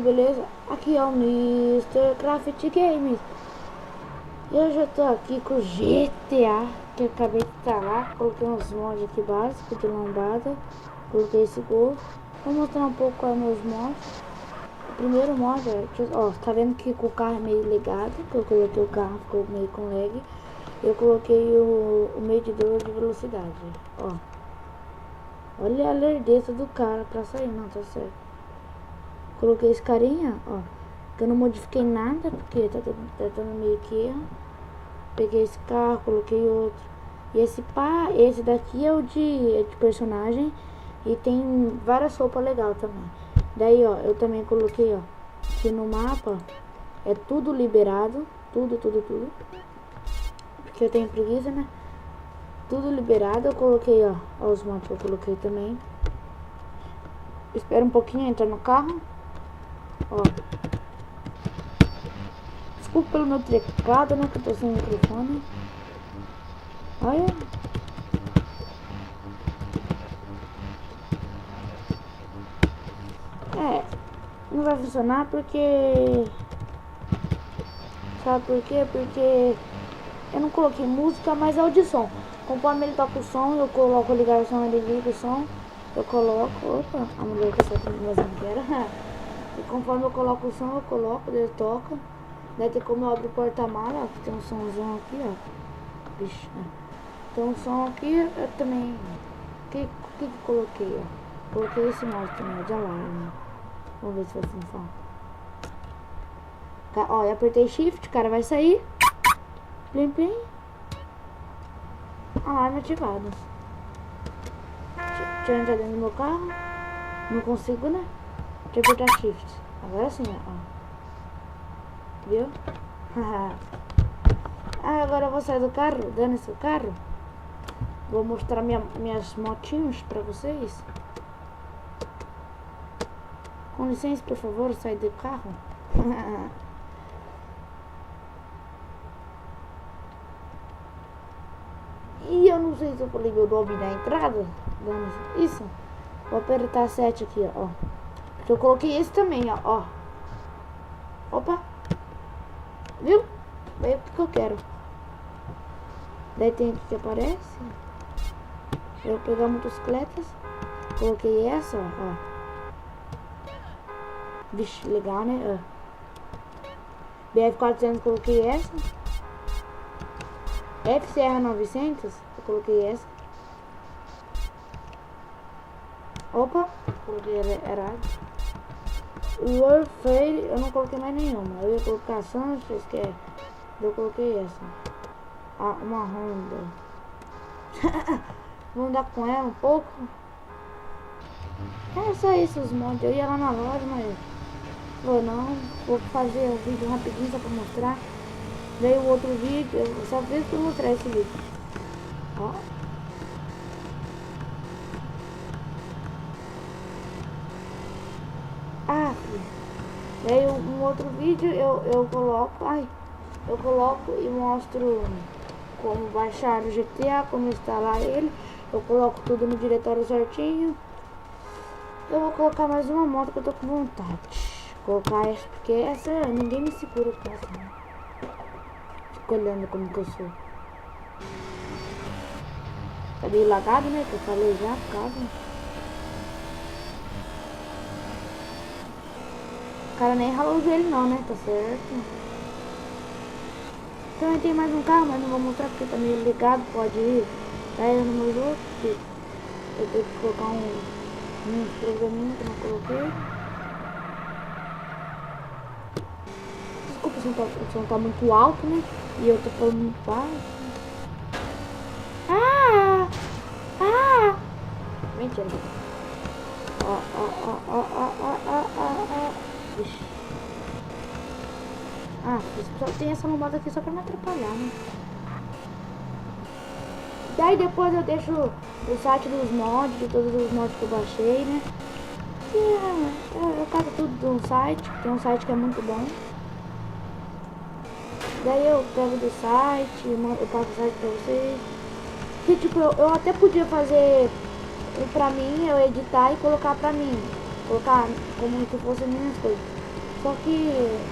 beleza? Aqui é o Mr. Craft Games. E hoje eu tô aqui com o GTA, que eu acabei de instalar. Coloquei uns mods aqui básicos de lombada. Coloquei esse gol. Vou mostrar um pouco quais meus mods. O primeiro mod é, ó, tá vendo que o carro é meio legado, que eu coloquei o carro, ficou meio com lag. Eu coloquei o medidor de velocidade, ó. Olha a lerdeza do cara pra sair, não, tá certo. Coloquei esse carinha, ó, que eu não modifiquei nada, porque tá dando meio que erro. Peguei esse carro, coloquei outro. E esse daqui é o de personagem. E tem várias roupas legais também. Daí, ó, eu também coloquei, ó, que no mapa é tudo liberado. Tudo. Porque eu tenho preguiça, né? Tudo liberado. Eu coloquei, ó, os mods que eu coloquei também. Espera um pouquinho entrar no carro. Ó. Desculpa pelo meu teclado, né? Que eu tô sem microfone. Olha. Não vai funcionar porque... Sabe por quê? Porque eu não coloquei música, mas é o de som. Conforme ele toca o som, eu coloco a ligação, ele liga o som. Eu coloco... Opa, a mulher que só comigo mais não quero. E conforme eu coloco o som, eu coloco, ele toca. Daí tem como eu abro o porta-mala, tem um somzão aqui, ó. Vixe, né? Tem um som aqui, eu também... O que eu coloquei, ó? Coloquei esse mouse também, de alarme. Vamos ver se vai funcionar. Ó, eu apertei shift, o cara vai sair. Plim, plim. Alarme ativado. Deixa eu entrar dentro do meu carro. Não consigo, né? Deixa eu apertar shift. Agora sim, ó. Viu? Agora eu vou sair do carro, dando esse carro. Vou mostrar minhas motinhas pra vocês. Com licença, por favor, sair do carro. E eu não sei se eu falei meu nome na entrada. Isso. Vou apertar 7 aqui, ó. Porque eu coloquei esse também, ó. Opa. Viu? Veio o que eu quero. Daí tem aqui que aparece. Eu vou pegar motocicletas. Coloquei essa, ó. Vixe, legal, né? BF400 coloquei essa. FCR 900 eu coloquei essa. Opa, coloquei errado. Warfare eu não coloquei mais nenhuma. Eu ia colocar Sanchez, que é. Eu coloquei essa. Uma Honda. Vamos andar com ela um pouco. É só isso os mods. Eu ia lá na loja, mas vou não. Vou fazer um vídeo rapidinho só pra mostrar. Daí o outro vídeo, eu só fiz pra mostrar esse vídeo. Ó. Daí um outro vídeo eu coloco. Eu coloco e mostro como baixar o GTA, como instalar ele. Eu coloco tudo no diretório certinho. Eu vou colocar mais uma moto que eu tô com vontade. Colocar essa, porque essa ninguém me segura com essa, né? Fico olhando como que eu sou. Tá meio lagado, né? Que eu falei já, por causa. O cara nem ralou o joelho não, né? Tá certo. Também tem mais um carro, mas não vou mostrar porque tá meio ligado. Pode ir. Daí no meu jogo. Eu tenho que colocar um programinha que eu não coloquei. Desculpa se o som tá muito alto, né? E eu tô falando muito baixo. Mentira. Ixi. Tem essa lombada aqui só pra me atrapalhar, né? Daí depois eu deixo o site dos mods, de todos os mods que eu baixei, né? Eu cato tudo de um site, tem um site que é muito bom. Daí eu pego do site, eu passo o site pra vocês. Que tipo, eu até podia fazer pra mim, eu editar e colocar pra mim. Colocar como se fosse as minhas coisas. Só que,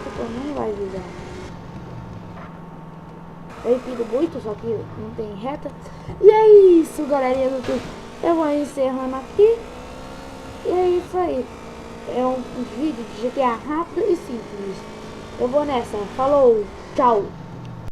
tipo, não vai virar. Eu empino muito, só que não tem reta. E é isso, galerinha do YouTube. Eu vou encerrando aqui. E é isso aí. É um vídeo de GTA rápido e simples. Eu vou nessa. Falou, tchau.